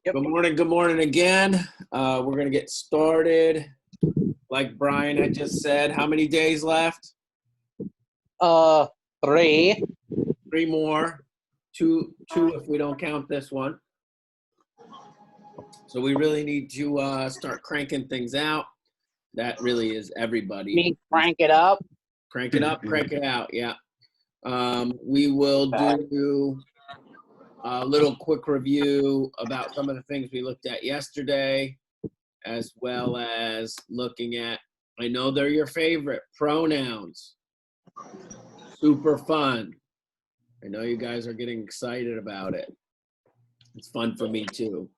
Yep. Good morning again. We're going to get started. Like Brian had just said, how many days left? 3. 3 more. Two if we don't count this one. So we really need to start cranking things out. That really is everybody. Me crank it up. Crank it up, crank it out, yeah. We will do a little quick review about some of the things we looked at yesterday, as well as looking at, I know they're your favorite, pronouns. Super fun. I know you guys are getting excited about it. It's fun for me too.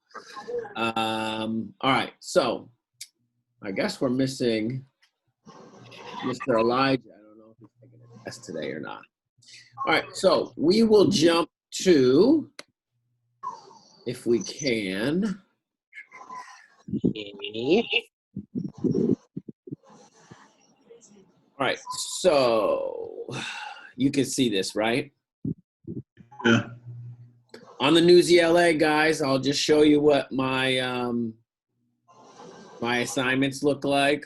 All right, so I guess we're missing Mr. Elijah. I don't know if he's taking a test today or not. All right, so we will jump to, if we can. All right, so you can see this, right? Yeah. On the Newsy LA, guys, I'll just show you what my my assignments look like.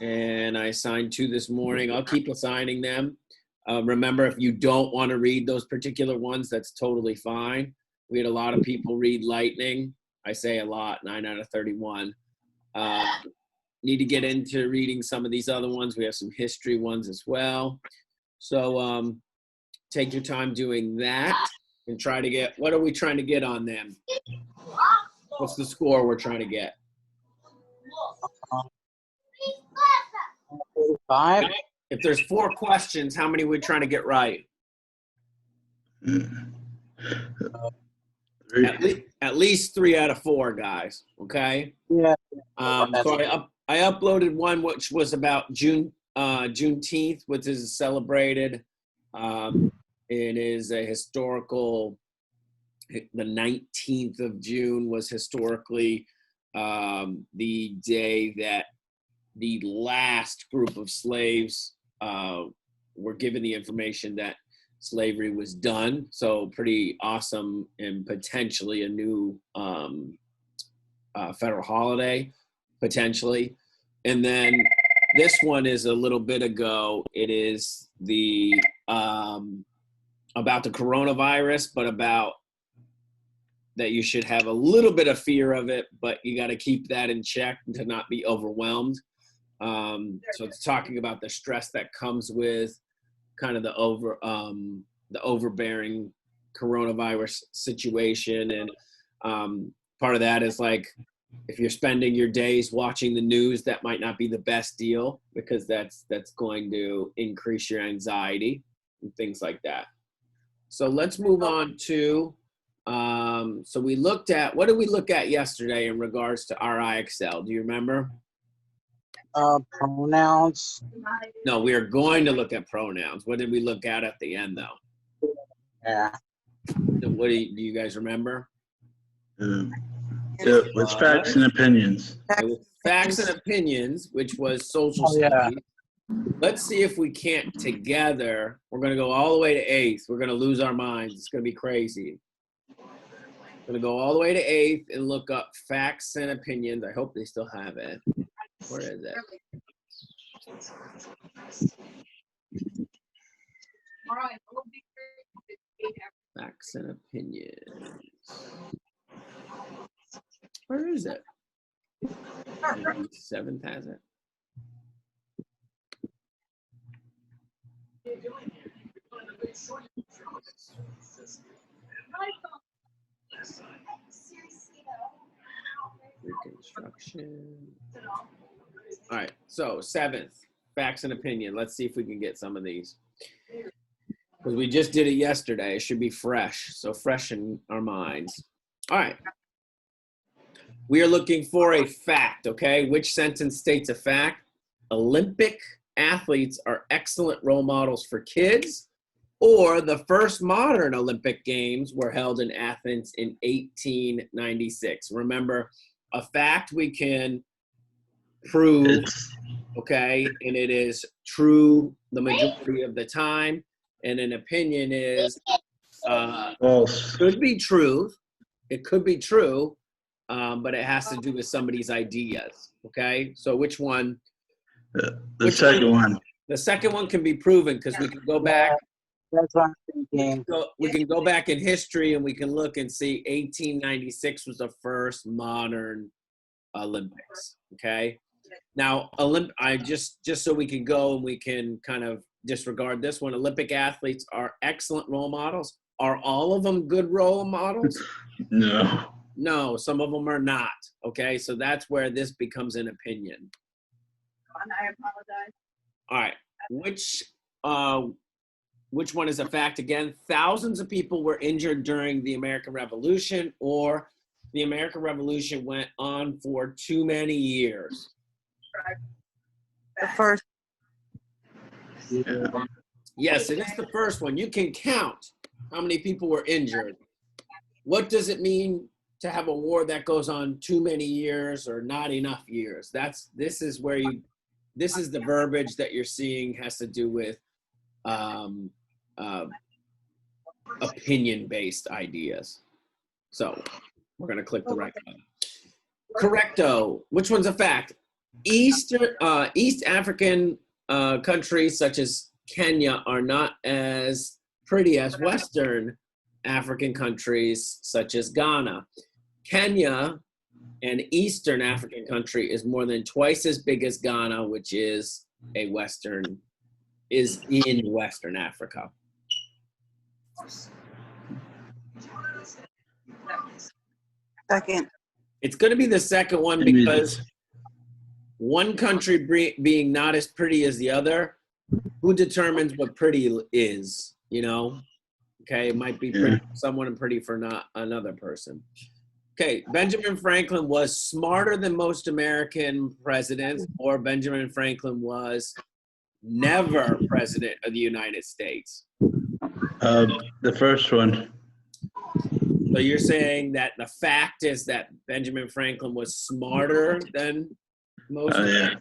And I assigned 2 this morning. I'll keep assigning them. Remember, if you don't want to read those particular ones, that's totally fine. We had a lot of people read Lightning. I say a lot, 9 out of 31. Need to get into reading some of these other ones. We have some history ones as well. So take your time doing that and try to get, what are we trying to get on them? What's the score we're trying to get? 45. If there's 4 questions, how many are we trying to get right? 3. At least 3 out of 4, guys. Okay. Yeah. So I uploaded one which was about Juneteenth, which is celebrated. It is a historical. The 19th of June was historically the day that the last group of slaves were given the information that slavery was done. So pretty awesome and potentially a new federal holiday, potentially. And then this one is a little bit ago. It is the about the coronavirus, but about that you should have a little bit of fear of it, but you got to keep that in check to not be overwhelmed. So it's talking about the stress that comes with kind of the overbearing coronavirus situation. And part of that is like, if you're spending your days watching the news, that might not be the best deal, because that's going to increase your anxiety and things like that. So let's move on to, so we looked at, what did we look at yesterday in regards to RIXL? Do you remember? Pronouns. No, we are going to look at pronouns. What did we look at the end, though? Yeah. What do you guys remember? It was facts and opinions. It was facts and opinions, which was social studies. Let's see if we can't together. We're going to go all the way to 8th. We're going to lose our minds. It's going to be crazy. We're going to go all the way to 8th and look up facts and opinions. I hope they still have it. Where is it? Facts and opinions. Where is it? 7th has it. Reconstruction. All right, so 7th, facts and opinion. Let's see if we can get some of these. Because we just did it yesterday. It should be fresh, so fresh in our minds. All right. We are looking for a fact, okay? Which sentence states a fact? Olympic athletes are excellent role models for kids, or the first modern Olympic Games were held in Athens in 1896. Remember, a fact we can prove, okay, and it is true the majority of the time, and an opinion is false. could be truth, It could be true, but it has to do with somebody's ideas. Okay, so which one? The second one. The second one can be proven because we can go back. That's what I'm thinking. We can go back in history and we can look and see 1896 was the first modern Olympics. Okay. Now, I just so we can go and we can kind of disregard this one. Olympic athletes are excellent role models. Are all of them good role models? No. No, some of them are not. Okay, so that's where this becomes an opinion. I apologize. All right, which one is a fact again? Thousands of people were injured during the American Revolution, or the American Revolution went on for too many years. The first. Yeah. Yes, it is the first one. You can count how many people were injured. What does it mean to have a war that goes on too many years or not enough years? This is the verbiage that you're seeing has to do with opinion-based ideas. So we're going to click the right button. Correcto. Which one's a fact? East African countries such as Kenya are not as pretty as Western African countries such as Ghana. Kenya, an Eastern African country, is more than twice as big as Ghana, which is in Western Africa. Second. It's going to be the second one because one country being not as pretty as the other, who determines what pretty is, you know? Okay, it might be pretty for someone and pretty for not another person. Okay, Benjamin Franklin was smarter than most American presidents, or Benjamin Franklin was never president of the United States. The first one. So you're saying that the fact is that Benjamin Franklin was smarter than most Yeah.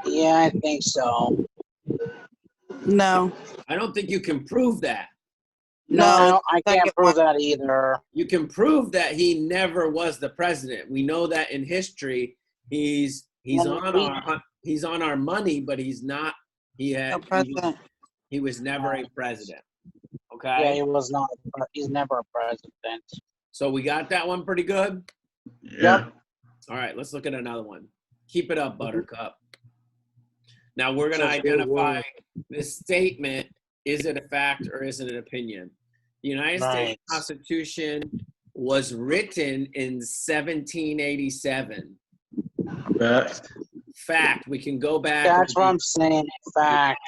Yeah, I think so. No. I don't think you can prove that. No, I can't second prove one. that either. You can prove that he never was the president. We know that in history, he's on our money, but he's not. No president. He was never a president. Yeah, Okay. he was not. He's never a president. So we got that one pretty good. Yeah. All right, let's look at another one. Keep it up, Buttercup. Now we're going to That's a good identify word. this statement. Is it a fact or is it an opinion? The United States Right. Constitution was written in 1787. Fact. We can go back. That's what I'm saying. Fact.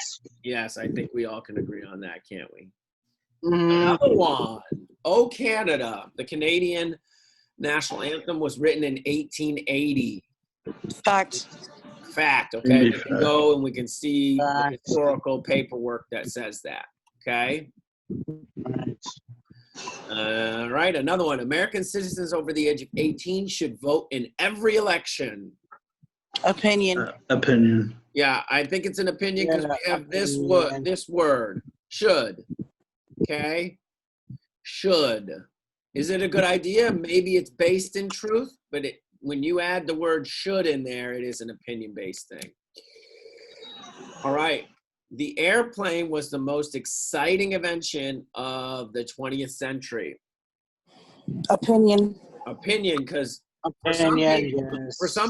Yes, I think we all can agree on that, can't we? Mhm. Another one. Oh, Canada. The Canadian national anthem was written in 1880. Fact. Fact. Okay. Indeed, We can fact. go and we can see the Fact. historical paperwork that says that. Okay. Right. All right. Another one. American citizens over the age of 18 should vote in every election. Opinion. Opinion. Yeah, I think it's an opinion because Yeah, we have this opinion. word, should. Okay? Should. Is it a good idea? Maybe it's based in truth, but when you add the word should in there, it is an opinion-based thing. All right. The airplane was the most exciting invention of the 20th century. Opinion. Opinion, because for some Opinion,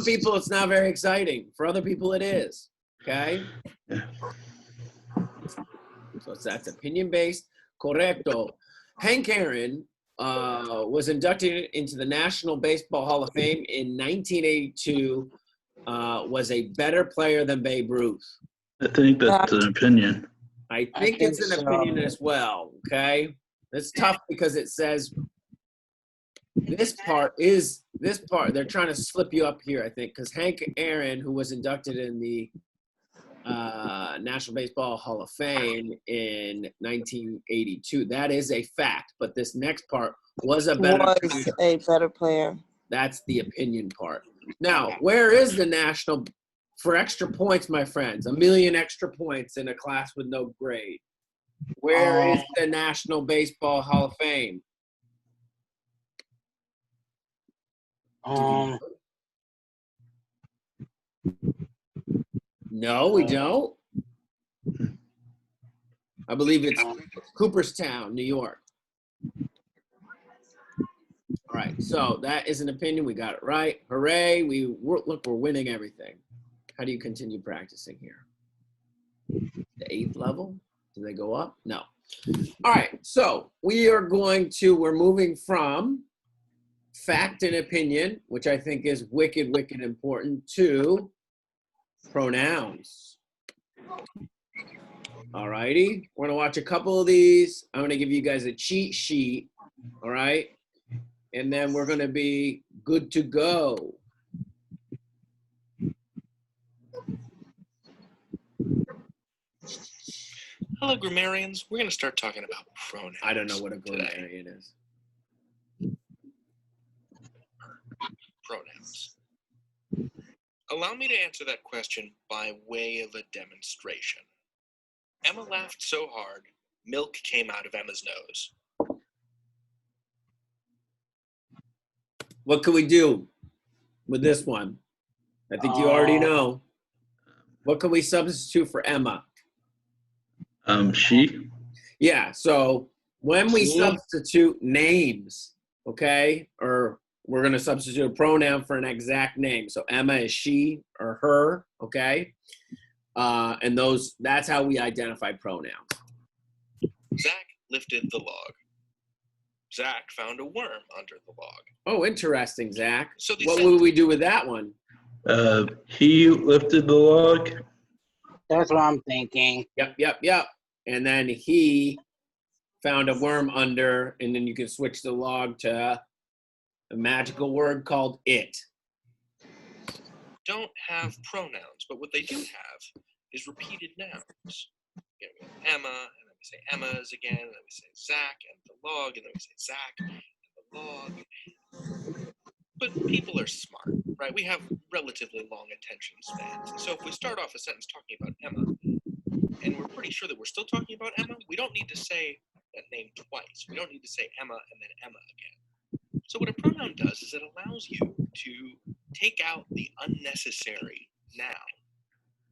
people, it's not very exciting. For other people, it is. Okay? Yeah. So that's opinion-based. Correcto. Hank Aaron was inducted into the National Baseball Hall of Fame in 1982, was a better player than Babe Ruth. I think that's an opinion. I think it's an so. opinion as well, okay? It's tough because it says this part, they're trying to slip you up here, I think, because Hank Aaron, who was inducted in the National Baseball Hall of Fame in 1982, that is a fact, but this next part was a better Was a better player. That's the opinion part. Now, where is the national, for extra points, my friends, 1,000,000 extra points in a class with no grade? Where is the National Baseball Hall of Fame? No, we don't. I believe it's Cooperstown, New York. All right, so that is an opinion. We got it right. Hooray! Look, we're winning everything. How do you continue practicing here? The 8th level? Do they go up? No. All right, so we're moving from fact and opinion, which I think is wicked important, to pronouns. All righty, we're gonna watch a couple of these. I'm gonna give you guys a cheat sheet, all right? And then we're gonna be good to go. Hello, grammarians. We're going to start talking about pronouns. I don't know what a today. grammarian is. Pronouns. Allow me to answer that question by way of a demonstration. Emma laughed so hard, milk came out of Emma's nose. What can we do with this one? I think you already know. What can we substitute for Emma? She. Yeah, so when we She? substitute names, okay, or we're going to substitute a pronoun for an exact name. So Emma is she or her, okay? And that's how we identify pronouns. Zach lifted the log. Zach found a worm under the log. Oh, interesting, Zach. So What would we do with that one? He lifted the log. That's what I'm thinking. Yep. And then he found a worm under, and then you can switch the log to a magical word called it. Don't have pronouns, but what they do have is repeated nouns. You know, we have Emma, and then we say Emma's again, and then we say Zach and the log, and then we say Zach and the log. But people are smart, right? We have relatively long attention spans. So if we start off a sentence talking about Emma, and we're pretty sure that we're still talking about Emma, we don't need to say that name twice. We don't need to say Emma and then Emma again. So what a pronoun does is it allows you to take out the unnecessary noun.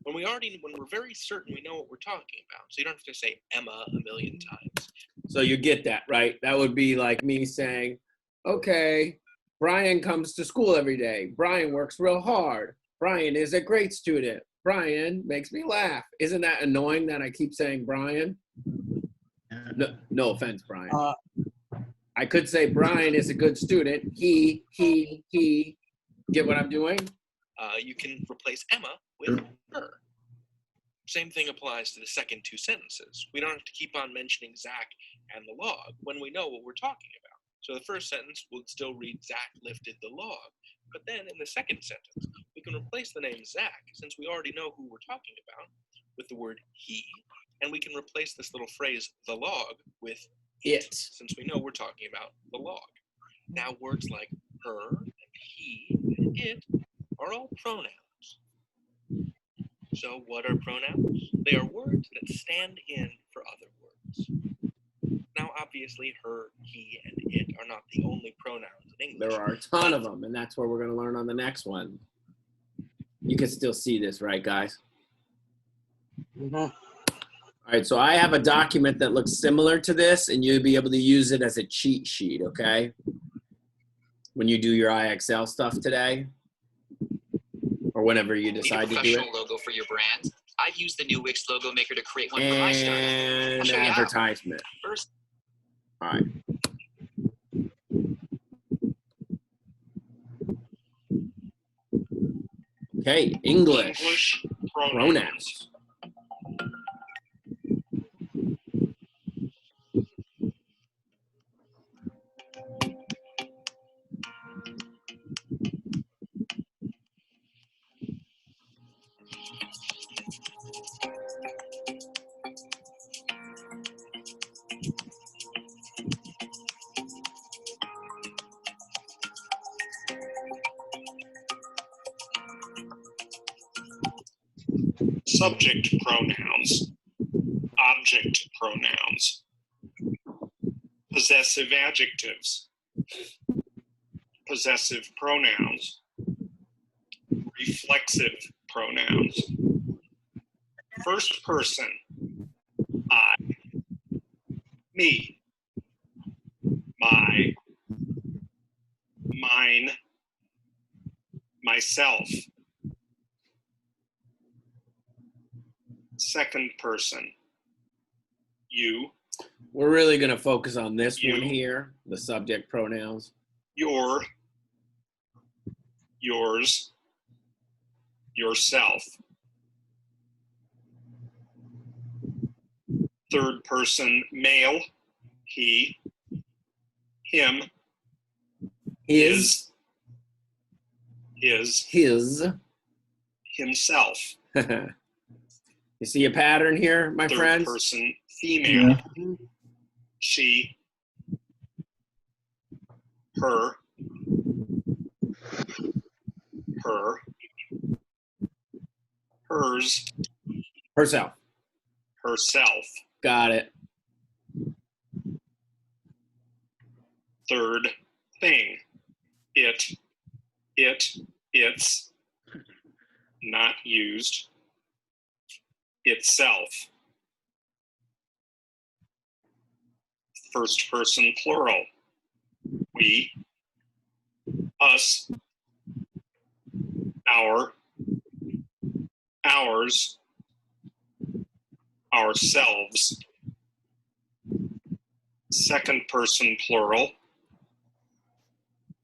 When we're very certain we know what we're talking about, so you don't have to say Emma a million times. So you get that, right? That would be like me saying, okay, Brian comes to school every day. Brian works real hard. Brian is a great student. Brian makes me laugh. Isn't that annoying that I keep saying Brian? No offense, Brian. I could say Brian is a good student. He. Get what I'm doing? You can replace Emma with her. Same thing applies to the second two sentences. We don't have to keep on mentioning Zach and the log when we know what we're talking about. So the first sentence would still read Zach lifted the log. But then in the second sentence, we can replace the name Zach, since we already know who we're talking about, with the word he. And we can replace this little phrase, the log, with it, since we know we're talking about the log. Now words like her and he and it are all pronouns. So what are pronouns? They are words that stand in for other words. Now, obviously, her, he, and it are not the only pronouns in English. There are a ton of them, and that's what we're going to learn on the next one. You can still see this, right, guys? Mm-hmm. All right, so I have a document that looks similar to this, and you'll be able to use it as a cheat sheet, okay? When you do your IXL stuff today, or whenever you decide to do it. Professional logo for your brand. I've used the new Wix logo maker to create one for my startup. I'll And show you how. advertisement. First, All right. Okay, English pronouns. Subject pronouns, object pronouns, possessive adjectives, possessive pronouns, reflexive pronouns. First person, I, me, my, mine, myself. Second person, you, We're really going to focus on this one You. here, the subject pronouns. your, yours, yourself. Third person, male, he, him, His. his, himself. You see a pattern here, my Third friends? person, female, Yeah. she, her, hers, Herself. herself. Got it. Third thing, it, its, not used, itself. First person plural, we, us, our, ours, ourselves. Second person plural,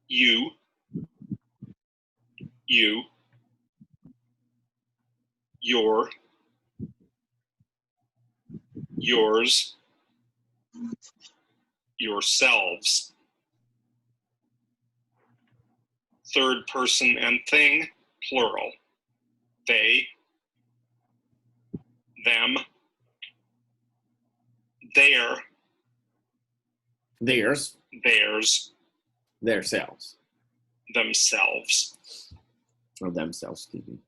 you, your, yours, yourselves. Third person and thing, plural, they, them, their, Theirs. theirs, Theirselves. themselves. Or themselves, excuse me.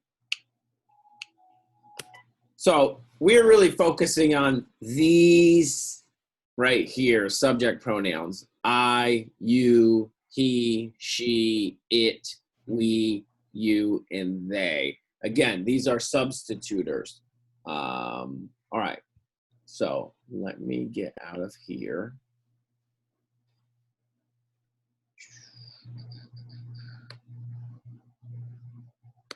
So we're really focusing on these right here, subject pronouns. I, you, he, she, it, we, you, and they. Again, these are substitutors. All right. So let me get out of here.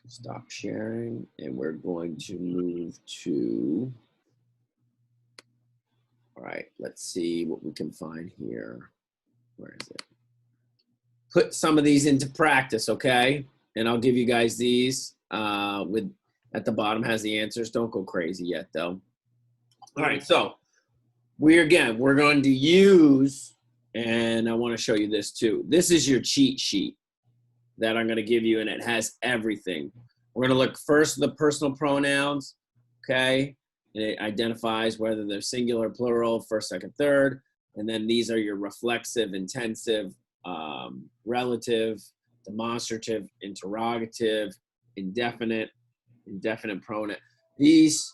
Stop sharing, and we're going to move to, all right, let's see what we can find here. Where is it? Put some of these into practice, okay? And I'll give you guys these with at the bottom has the answers. Don't go crazy yet, though. All right, so we're going to use, and I want to show you this too. This is your cheat sheet that I'm going to give you, and it has everything. We're going to look first at the personal pronouns, okay? And it identifies whether they're singular, plural, first, second, third. And then these are your reflexive, intensive, relative, demonstrative, interrogative, indefinite pronoun. These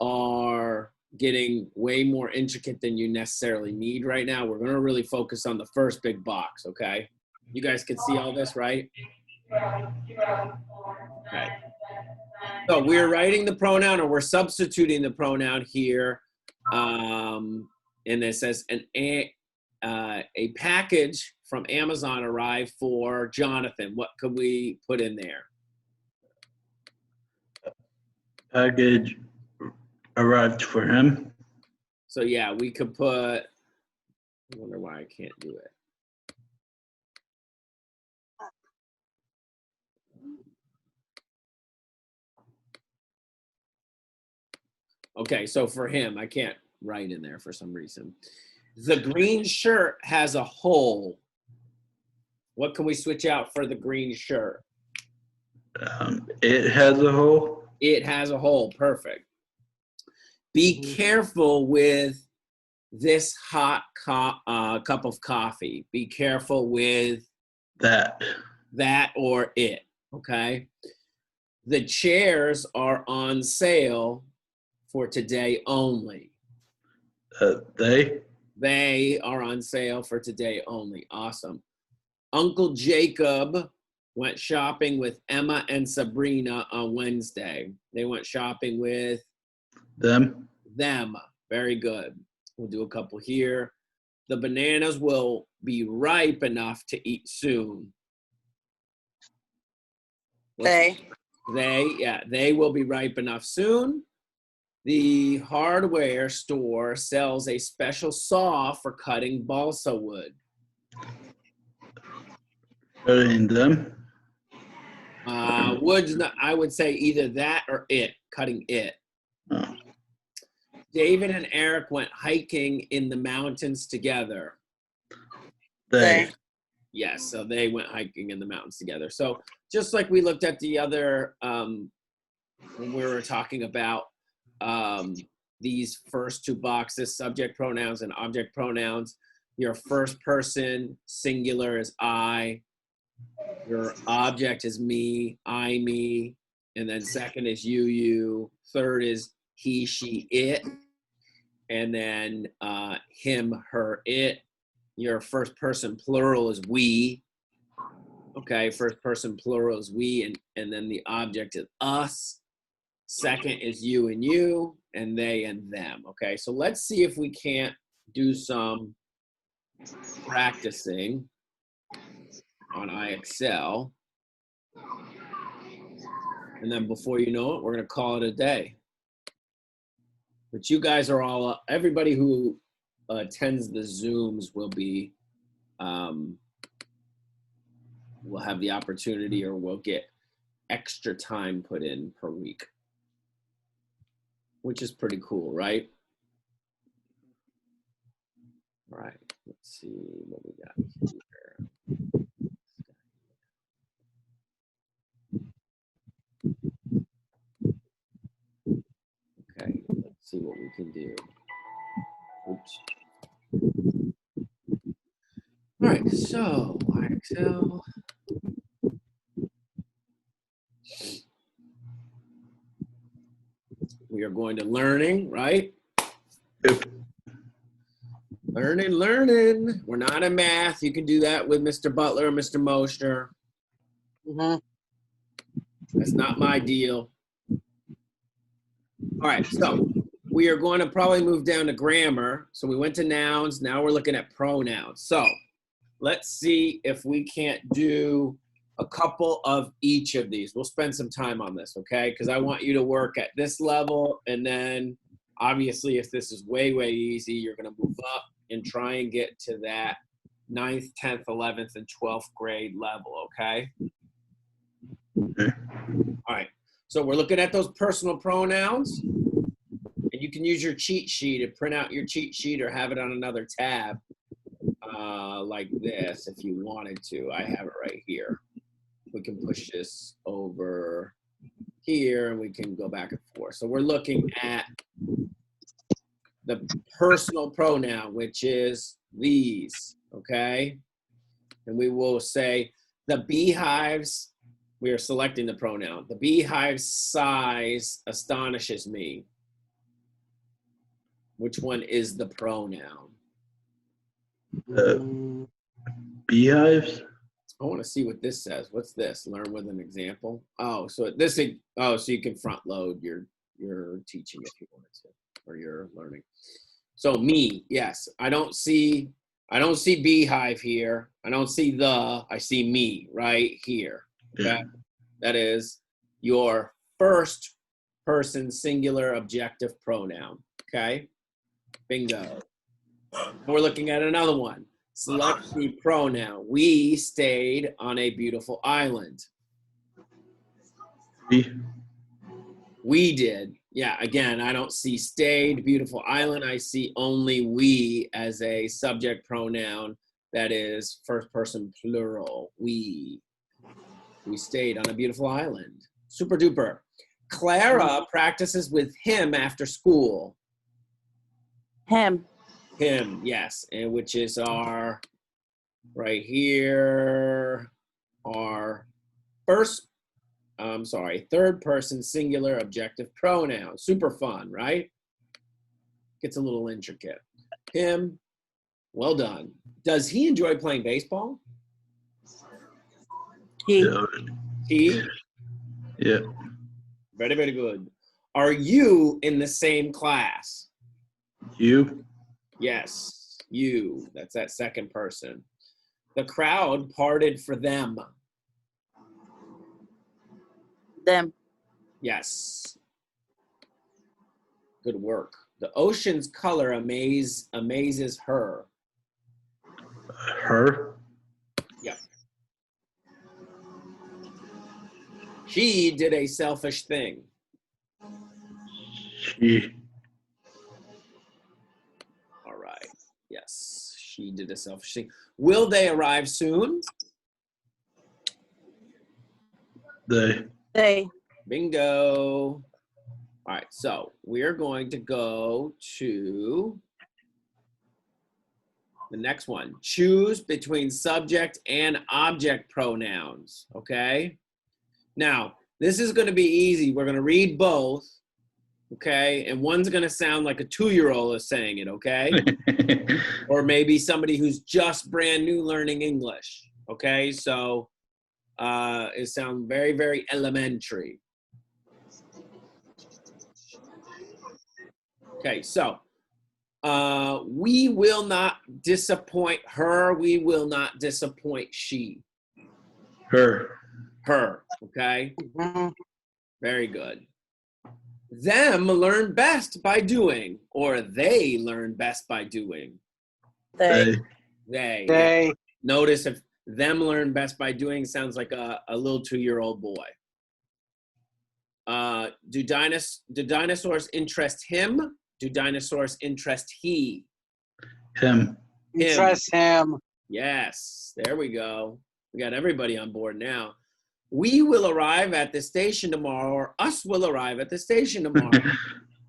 are getting way more intricate than you necessarily need right now. We're going to really focus on the first big box, okay? You guys can see all this, right? Okay. So we're writing the pronoun, or we're substituting the pronoun here. And it says a package from Amazon arrived for Jonathan. What could we put in there? Package arrived for him. So yeah, we could put, I wonder why I can't do it. Okay, so for him, I can't write in there for some reason. The green shirt has a hole. What can we switch out for the green shirt? It has a hole. It has a hole. Perfect. Be careful with this hot cup of coffee. Be careful with That. or it. Okay. The chairs are on sale for today only. They. They are on sale for today only. Awesome. Uncle Jacob went shopping with Emma and Sabrina on Wednesday. They went shopping with Them. them. Very good. We'll do a couple here. The bananas will be ripe enough to eat soon. They. They will be ripe enough soon. The hardware store sells a special saw for cutting balsa wood. Cutting them. Wood's not, I would say either that or it, cutting it. Oh. David and Eric went hiking in the mountains together. They. Yes, so they went hiking in the mountains together. So just like we looked at the other, when we were talking about these first two boxes, subject pronouns and object pronouns, your first person singular is I, your object is me, I, me, and then second is you, third is he, she, it, and then him, her, it. Your first person plural is we. Okay, first person plural is we, and then the object is us. Second is you and you, and they and them. Okay, so let's see if we can't do some practicing on iExcel. And then before you know it, we're going to call it a day. But you guys are all, everybody who attends the Zooms will be, will have the opportunity or will get extra time put in per week, which is pretty cool, right? All right, let's see what we got here. Okay, let's see what we can do. Oops. All right, so iExcel. We are going to learning, right? Yep. Learning. We're not in math. You can do that with Mr. Butler or Mr. Mosher. Mm-hmm. That's not my deal. All right, so we are going to probably move down to grammar. So we went to nouns. Now we're looking at pronouns. So let's see if we can't do a couple of each of these. We'll spend some time on this, okay? Because I want you to work at this level. And then obviously if this is way, way easy, you're going to move up and try and get to that 9th, 10th, 11th, and 12th grade level, okay? Okay. All right, so we're looking at those personal pronouns. And you can use your cheat sheet to print out your cheat sheet or have it on another tab like this if you wanted to. I have it right here. We can push this over here and we can go back and forth. So we're looking at the personal pronoun, which is these, okay? And we will say the beehives, we are selecting the pronoun. The beehive's size astonishes me. Which one is the pronoun? Beehives. I want to see what this says. What's this? Learn with an example. Oh, so this. Oh, so you can front load your teaching if you wanted to, or your learning. So me, yes. I don't see beehive here. I don't see the. I see me right here. Okay, Yeah. that is your first person singular objective pronoun. Okay, bingo. We're looking at another one. Select the pronoun. We stayed on a beautiful island. We did. Yeah, again, I don't see stayed, beautiful island. I see only we as a subject pronoun that is first person plural. We stayed on a beautiful island. Super duper. Clara practices with him after school. Him. Him, yes, and which is our, right here, our third person singular objective pronoun. Super fun, right? Gets a little intricate. Him, well done. Does he enjoy playing baseball? He. Yeah. He. Yeah. Very, very good. Are you in the same class? You. Yes, you. That's that second person. The crowd parted for them. Them. Yes. Good work. The ocean's color amazes her. Her. Yep. She did a selfish thing. She. All right. Yes, she did a selfish thing. Will they arrive soon? They. They. Bingo. All right, so we're going to go to the next one. Choose between subject and object pronouns, okay? Now, this is going to be easy. We're going to read both, okay? And one's going to sound like a 2-year-old is saying it, okay? Or maybe somebody who's just brand new learning English, okay? So it sounds very, very elementary. Okay, so we will not disappoint her. We will not disappoint she. Her. Her, okay? Mhm. Very good. Them learn best by doing, or they learn best by doing. They. They. They. Notice if them learn best by doing sounds like a little 2-year-old boy. Do dinosaurs interest him? Do dinosaurs interest he? Him. Trust him. Yes, there we go. We got everybody on board now. We will arrive at the station tomorrow, or us will arrive at the station tomorrow.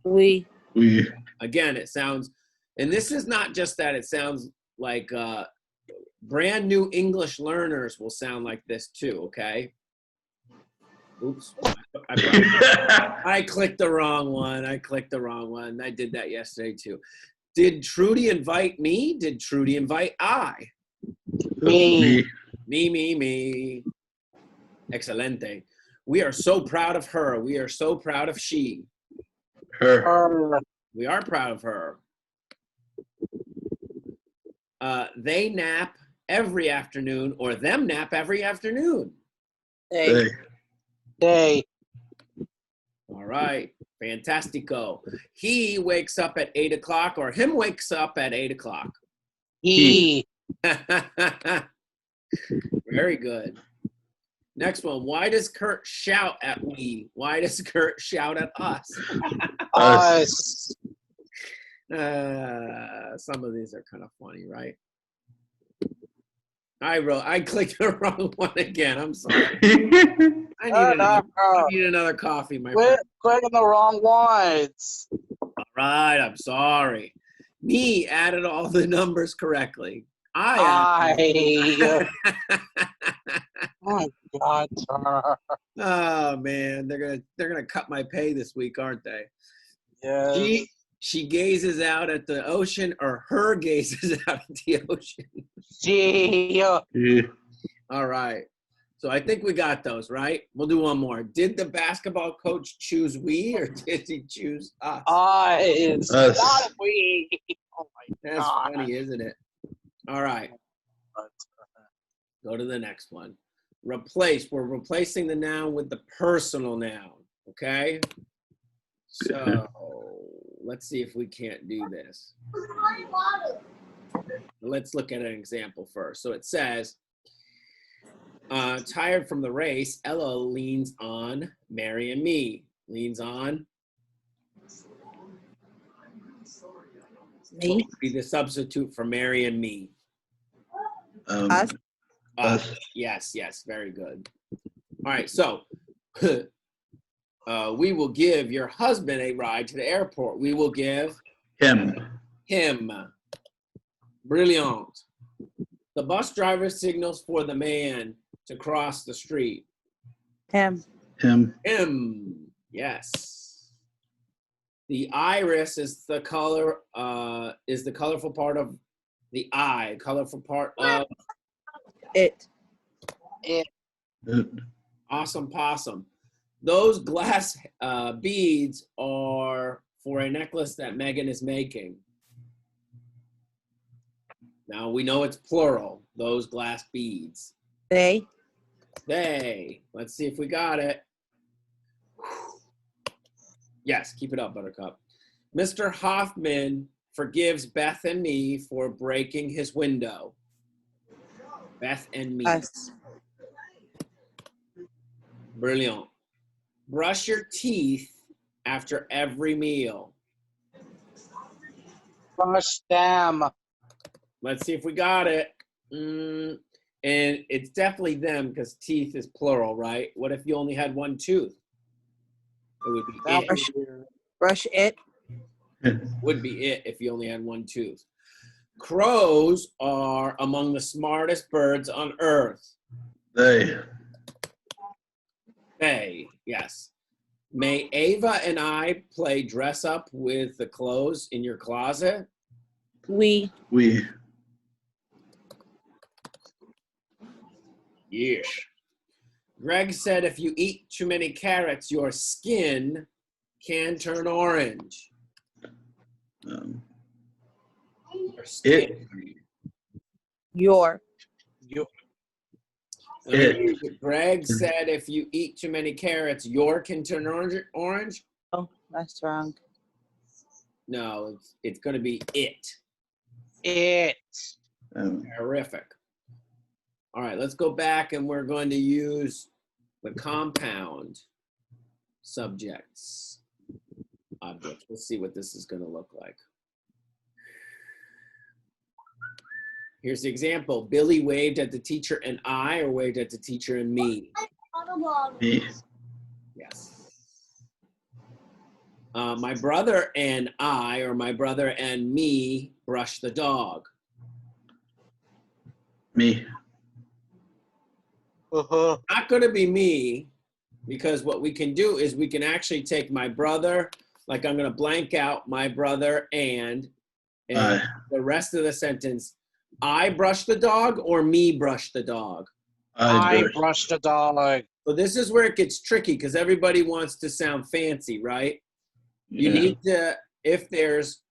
We. We. Again, it sounds, and this is not just that, it sounds like brand new English learners will sound like this too, okay? Oops. I clicked the wrong one. I did that yesterday too. Did Trudy invite me? Did Trudy invite I? Me. Me. Excelente. We are so proud of her. We are so proud of she. Her. Her. We are proud of her. They nap every afternoon, or them nap every afternoon. They. They. They. All right. Fantastico. He wakes up at 8 o'clock, or him wakes up at 8 o'clock. He. Very good. Next one. Why does Kurt shout at me? Why does Kurt shout at us? Us. Some of these are kind of funny, right? I clicked the wrong one again. I'm sorry. I need another coffee, my friend. Clicking the wrong ones. All right, I'm sorry. Me added all the numbers correctly. I. Oh my God, sir. Oh man, they're gonna cut my pay this week, aren't they? Yes. She gazes out at the ocean, or her gazes out at the ocean. She. He. All right. So I think we got those, right? We'll do one more. Did the basketball coach choose we, or did he choose us? Us. Us. Not we. Oh my That's God. funny, isn't it? All right. Go to the next one. Replace. We're replacing the noun with the personal noun. Okay? So let's see if we can't do this. Let's look at an example first. So it says, tired from the race, Ella leans on Mary and me. Leans on. Me. Be the substitute for Mary and me. Us. Us. Yes, very good. All right, so we will give your husband a ride to the airport. We will give Him. him. Brilliant. The bus driver signals for the man to cross the street. Him. Him. Him. Yes. The iris is the color. Is the colorful part of the eye. Colorful part of It. It. Awesome possum. Those glass beads are for a necklace that Megan is making. Now we know it's plural, those glass beads. They. They. Let's see if we got it. Yes, keep it up, Buttercup. Mr. Hoffman forgives Beth and me for breaking his window. Beth and me. Us. Brilliant. Brush your teeth after every meal. Brush them. Let's see if we got it. And it's definitely them because teeth is plural, right? What if you only had one tooth? It would be That it. was weird. Brush it. Would be it if you only had one tooth. Crows are among the smartest birds on earth. They. They, yes. May Ava and I play dress up with the clothes in your closet? We. We. Yes. Greg said if you eat too many carrots, your skin can turn orange. Your skin. Your. You. Greg said if you eat too many carrots, your can turn orange? Oh, that's wrong. No, it's going to be it. It. Terrific. All right, let's go back and we're going to use the compound subjects objects. Let's see what this is going to look like. Here's the example. Billy waved at the teacher and I, or waved at the teacher and me? Me. Yes. My brother and I, or my brother and me, brush the dog. Me. Uh-huh. Not going to be me, because what we can do is we can actually take my brother, like I'm going to blank out my brother and I. the rest of the sentence, I brush the dog or me brush the dog. I brushed the dog. So this is where it gets tricky because everybody wants to sound fancy, right? You Yeah. need to, if there's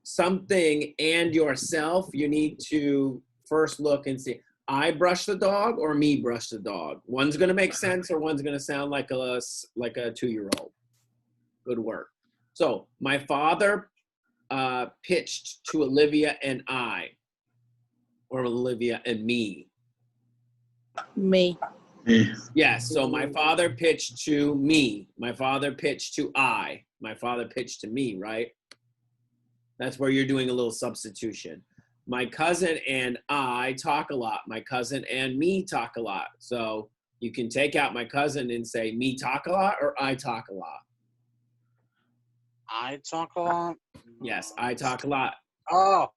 something and yourself, you need to first look and see, I brush the dog or me brush the dog. One's going to make sense or one's going to sound like a 2-year-old. Good work. So my father pitched to Olivia and I, or Olivia and me. Me. Me. Yes, so my father pitched to me. My father pitched to I. My father pitched to me, right? That's where you're doing a little substitution. My cousin and I talk a lot. My cousin and me talk a lot. So you can take out my cousin and say me talk a lot or I talk a lot. I talk a lot. Yes, I talk a lot. Oh,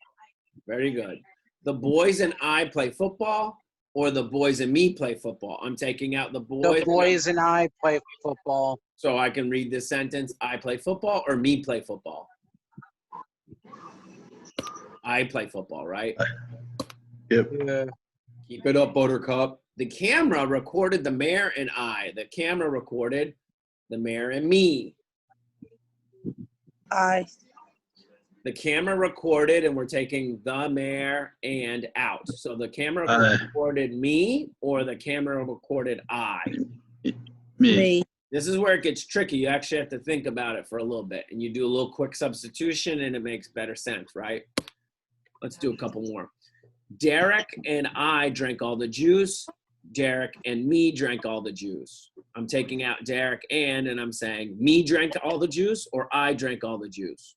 Very good. The boys and I play football or the boys and me play football. I'm taking out the boys. the boys and I play football. So I can read this sentence, I play football or me play football? I play football, right? Yep. Yeah. Keep it up, Buttercup. The camera recorded the mayor and I. The camera recorded the mayor and me. I. The camera recorded, and we're taking the mayor and out. So the camera recorded me or the camera recorded I. Me. This is where it gets tricky. You actually have to think about it for a little bit, and you do a little quick substitution, and it makes better sense, right? Let's do a couple more. Derek and I drank all the juice. Derek and me drank all the juice. I'm taking out Derek and I'm saying me drank all the juice or I drank all the juice.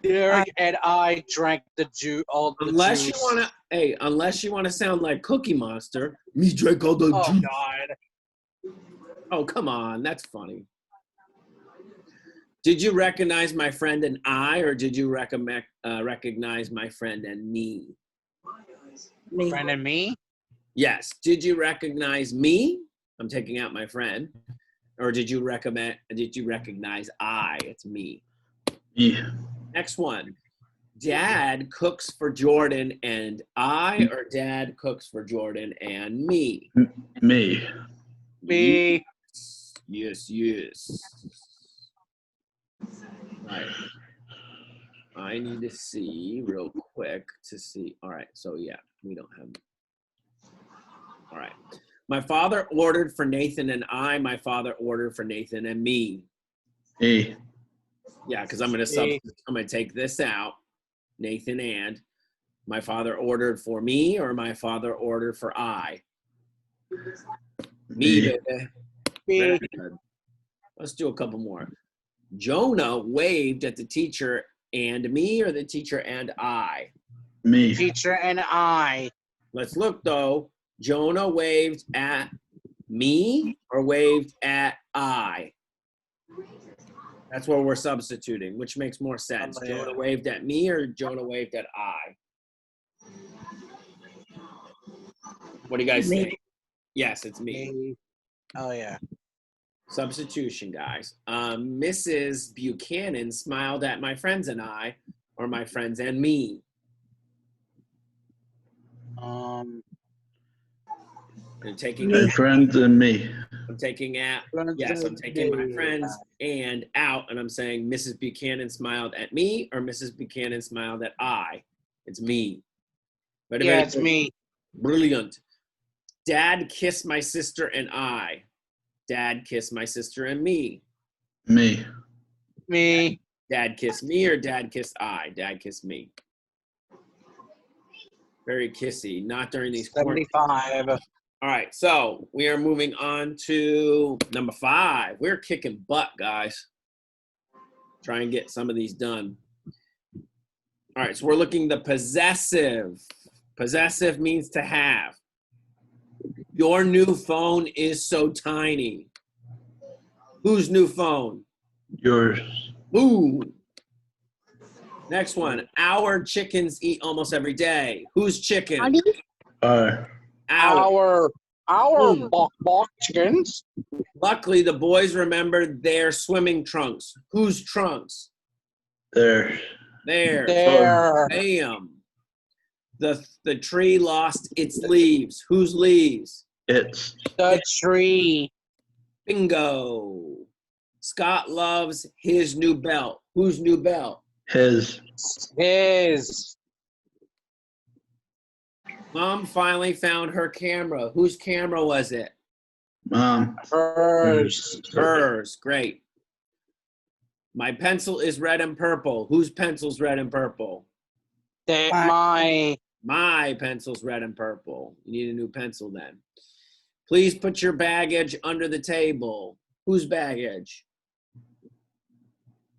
Derek and I drank the juice. All the Unless juice. unless you want to sound like Cookie Monster, me drank all the Oh juice. God. Oh, come on, that's funny. Did you recognize my friend and I, or did you recognize my friend and me? Me. Friend and me. Yes. Did you recognize me? I'm taking out my friend. Or did you recognize I? It's me. Me. Next one. Dad cooks for Jordan and I, or Dad cooks for Jordan and me? Me. Me. Yes, yes. Right. I need to see real quick to see. All right, so yeah, we don't have. All right. My father ordered for Nathan and I. My father ordered for Nathan and me. Me. Yeah, because I'm gonna take this out. Nathan and my father ordered for me, or my father ordered for I. Me, Me. baby. Me. Very good. Let's do a couple more. Jonah waved at the teacher and me, or the teacher and I? Me. Teacher and I. Let's look though. Jonah waved at me or waved at I? That's where we're substituting, which makes more sense. Oh, yeah. Jonah waved at me or Jonah waved at I? What do you guys Me. think? Yes, it's me. Me. Oh yeah. Substitution, guys. Mrs. Buchanan smiled at my friends and I, or my friends and me. I'm taking My friends and me. I'm taking out. friends Yes, I'm and taking my me. friends and out, and I'm saying Mrs. Buchanan smiled at me, or Mrs. Buchanan smiled at I. It's me. Very, Yeah, very it's good. me. Brilliant. Dad kissed my sister and I. Dad kissed my sister and me. Me. Me. Dad kissed me or Dad kissed I? Dad kissed me. Very kissy. Not during these quarantine. 75. All right, so we are moving on to number 5. We're kicking butt, guys. Try and get some of these done. All right, so we're looking the possessive. Possessive means to have. Your new phone is so tiny. Whose new phone? Yours. Ooh. Next one. Our chickens eat almost every day. Whose chicken? Our. Our. Our bok chickens. Luckily, the boys remembered their swimming trunks. Whose trunks? Theirs. Theirs. There. Bam. The tree lost its leaves. Whose leaves? It's. The tree. Bingo. Scott loves his new belt. Whose new belt? His. His. Mom finally found her camera. Whose camera was it? Mom. Hers. Hers. Great. My pencil is red and purple. Whose pencil's red and purple? My. My pencil's red and purple. You need a new pencil then. Please put your baggage under the table. Whose baggage?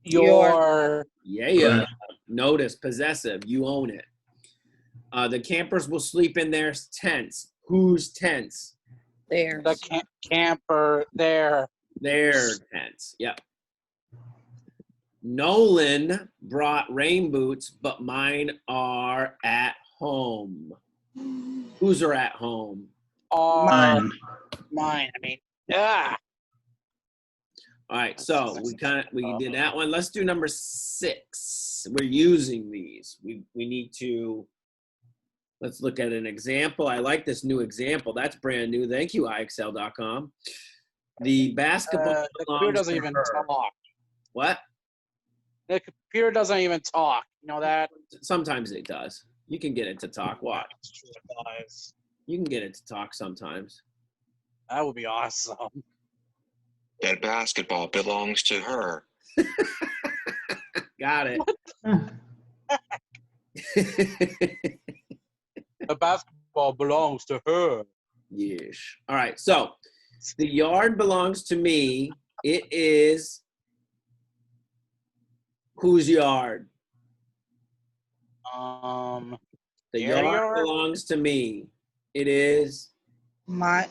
Your. Yeah. Notice, possessive. You own it. The campers will sleep in their tents. Whose tents? Theirs. The camper. There. Their tents. Yep. Nolan brought rain boots, but mine are at home. Whose are at home? Mine. Mine. I mean, yeah. All right, so we did that one. Let's do number 6. We're using these. We need to. Let's look at an example. I like this new example. That's brand new. Thank you, iXL.com. The basketball. The computer doesn't even talk. What? The computer doesn't even talk. You know that? Sometimes it does. You can get it to talk. What? That's true, it does. You can get it to talk sometimes. That would be awesome. That basketball belongs to her. Got it. The basketball belongs to her. Yes. All right. So the yard belongs to me. It is whose yard? The The Your yard yard? belongs to me. It is My.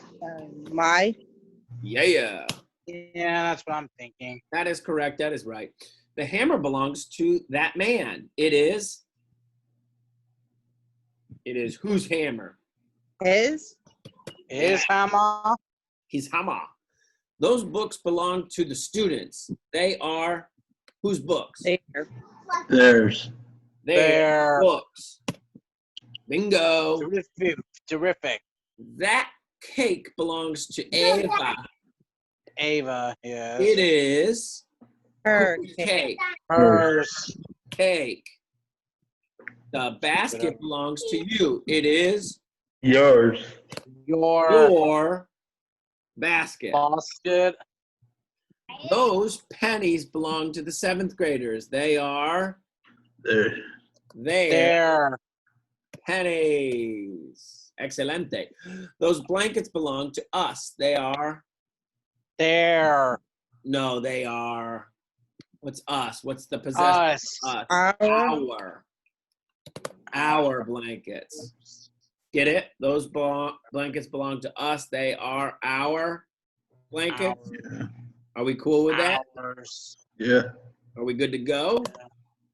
yeah. Yeah, that's what I'm thinking. That is correct. That is right. The hammer belongs to that man. It is whose hammer? His. Is hammer? His hammer. Those books belong to the students. They are whose books? Theirs. Theirs. Their Their. books. Bingo. Terrific. That cake belongs to Eva. Ava, yes. It is Her whose cake. cake. Hers. Cake. The basket belongs to you. It is Yours. Your your basket. basket. Those pennies belong to the 7th graders. They are There. their Their. pennies. Excelente. Those blankets belong to us. They are, Their. no, they are, what's us? What's the possession? Us. Us. Our. Our blankets. Get it? Those blankets belong to us. They are our blankets. Yeah. Are we cool with that? Ours. Yeah. Are we good to go?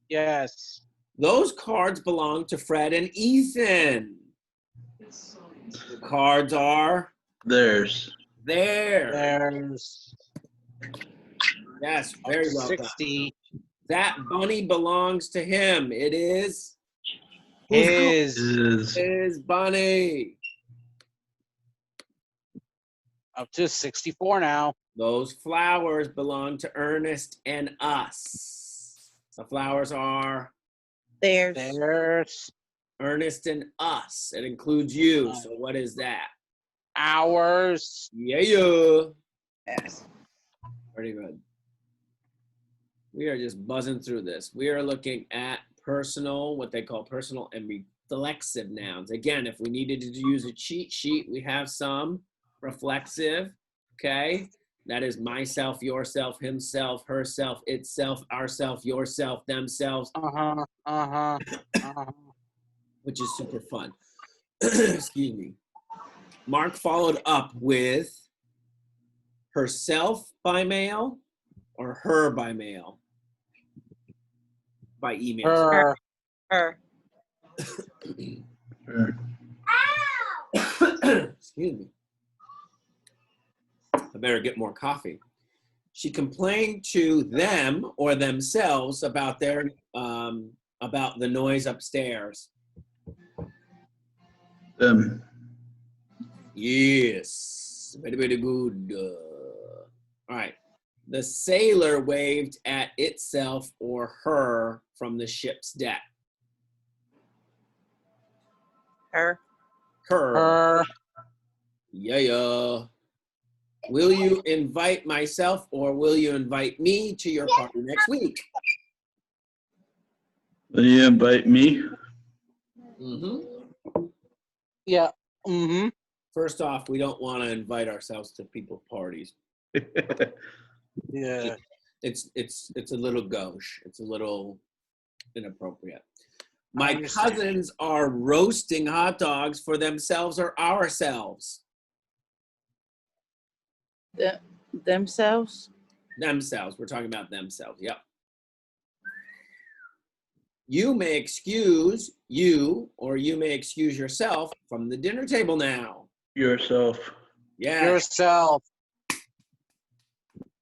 Yes. Those cards belong to Fred and Ethan. The cards are Theirs. there. There's. Yes, very well done. 60. That bunny belongs to him. It is whose His. Is. is Bunny. Up to 64 now. Those flowers belong to Ernest and us. The flowers are Theirs. There's. Ernest and us. It includes you. So what is that? Ours. Yeah. Yes. Pretty good. We are just buzzing through this. We are looking at personal, what they call personal and reflexive nouns. Again, if we needed to use a cheat sheet, we have some. Reflexive, okay? That is myself, yourself, himself, herself, itself, ourself, yourself, themselves, Uh-huh. Uh-huh. Uh-huh. which is super fun. Excuse me. Mark followed up with herself by mail or her by mail? By email. Her. Her. Sure. Excuse me. I better get more coffee. She complained to them or themselves about their about the noise upstairs. Them. Yes, very, very good. All right. The sailor waved at itself or her from the ship's deck. Her. Her. Her. Yeah. Will you invite myself or will you invite me to your party next week? Will you invite me? Mm-hmm. Yeah. Mm-hmm. First off, we don't want to invite ourselves to people's parties. Yeah. It's a little gauche. It's a little inappropriate. My understand. cousins are roasting hot dogs for themselves or ourselves. Themselves. Themselves. We're talking about themselves. Yep. You may excuse you or you may excuse yourself from the dinner table now. Yourself. Yeah. Yourself.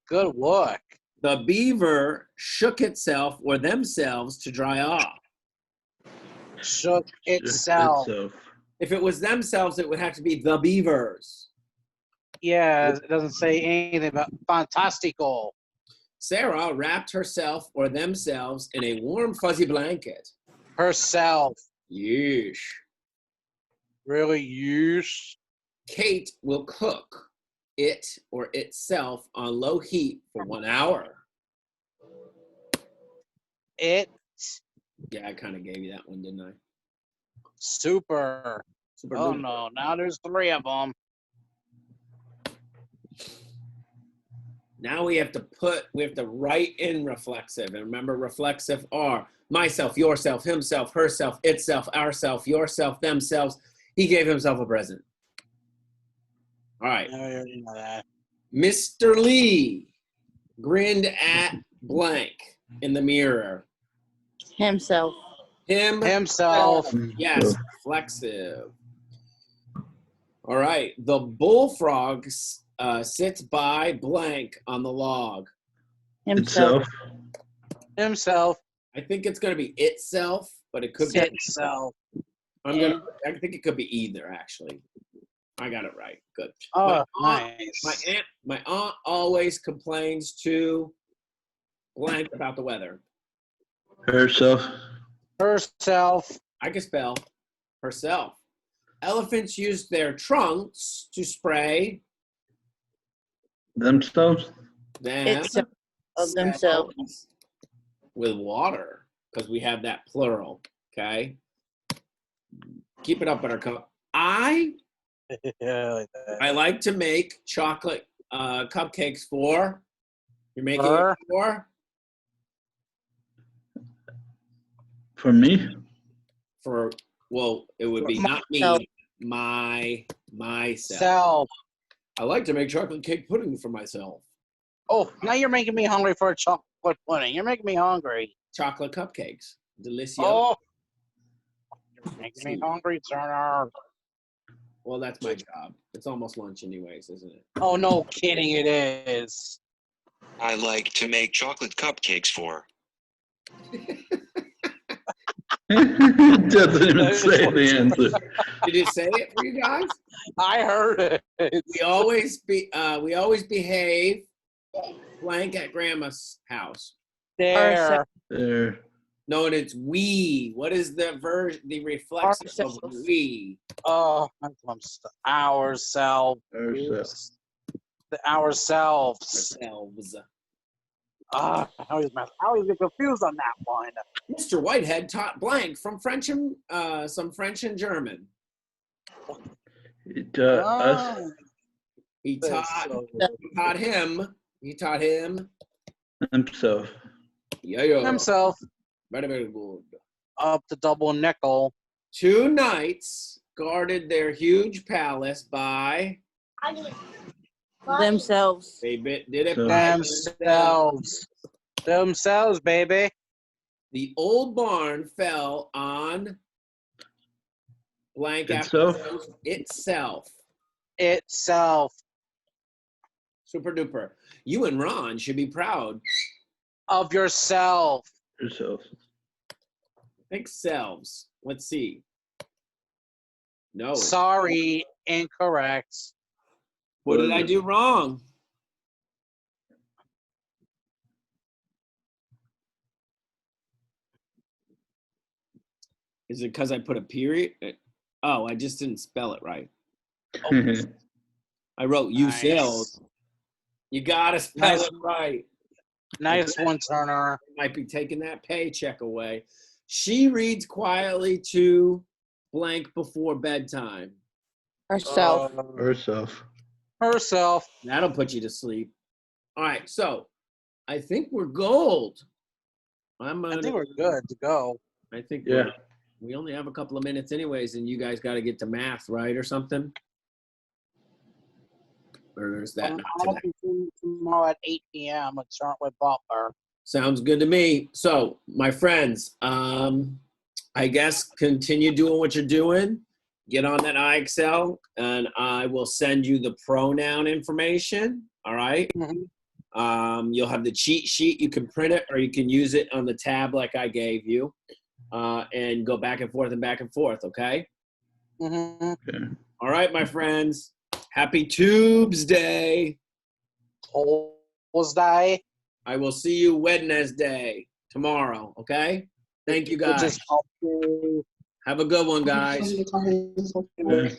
Good work. The beaver shook itself or themselves to dry off. Shook itself. If it was themselves, it would have to be the beavers. Yeah, it doesn't say anything about fantastical. Sarah wrapped herself or themselves in a warm, fuzzy blanket. Herself. Yeesh. Really use. Kate will cook it or itself on low heat for 1 hour. It. Yeah, I kind of gave you that one, didn't I? Super. Super Oh duper. no, now there's 3 of them. Now we have to write in reflexive. And remember, reflexive are myself, yourself, himself, herself, itself, ourself, yourself, themselves. He gave himself a present. All right. I already know that. Mr. Lee grinned at blank in the mirror. Himself. Himself. Yes, reflexive. All right. The bullfrog sits by blank on the log. Himself. Itself. Himself. I think it's going to be itself but it could be. Itself. I think it could be either. Actually, I got it right. Good. Oh, My aunt always complains to blank about the weather. Herself. Herself. I can spell herself. Elephants use their trunks to spray Themselves. them It's of themselves. with water because we have that plural. Okay. Keep it up, Buttercup. I like to make chocolate cupcakes for. You're making Her. it for. For me. For well, it would be not Myself. me, myself. Self. I like to make chocolate cake pudding for myself. Oh, now you're making me hungry for a chocolate pudding. You're making me hungry. Chocolate cupcakes, delicious. Oh, you're making me hungry, Turner. Well, that's my job. It's almost lunch, anyways, isn't it? Oh, no kidding, it is. I like to make chocolate cupcakes for. Doesn't even say the answer. Did it say it for you guys? I heard it. We always behave blank at Grandma's house. There. There. No, and it's we. What is the reflexive of Ourselves. we? Oh, ourselves. Herself. Ourselves. Ourselves. How is get confused on that one? Mr. Whitehead taught blank from French and some French and German. Us. He taught him. He taught him. Himself. Yeah. Himself Very, very good. up to double nickel. 2 knights guarded their huge palace by. Themselves. They did it So- by Themselves, baby. The old barn fell on blank Itself? after itself. Itself. Super duper. You and Ron should be proud. Of yourself. Herself. Think selves. Let's see. No. Sorry, incorrect. What did I do wrong? Is it because I put a period? Oh, I just didn't spell it right. I wrote you Nice. sales. You gotta spell Nice. it right. Nice one, Turner. Might be taking that paycheck away. She reads quietly to blank before bedtime. Herself. Herself. Herself. That'll put you to sleep. All right, so I think we're gold. I think we're good to go. I think Yeah. we only have a couple of minutes anyways, and you guys got to get to math, right, or something? Or is that not I'll today? be tomorrow at 8 p.m. with Turner with Butler. Sounds good to me. So, my friends, I guess continue doing what you're doing. Get on that iExcel, and I will send you the pronoun information. All right. You'll have the cheat sheet. You can print it, or you can use it on the tab like I gave you, and go back and forth and back and forth. Okay. Mm-hmm. Okay. All right, my friends. Happy Tubes Day. Tuesday. I will see you Wednesday tomorrow. Okay. Thank you, guys. Just Have a good one, guys. Yeah.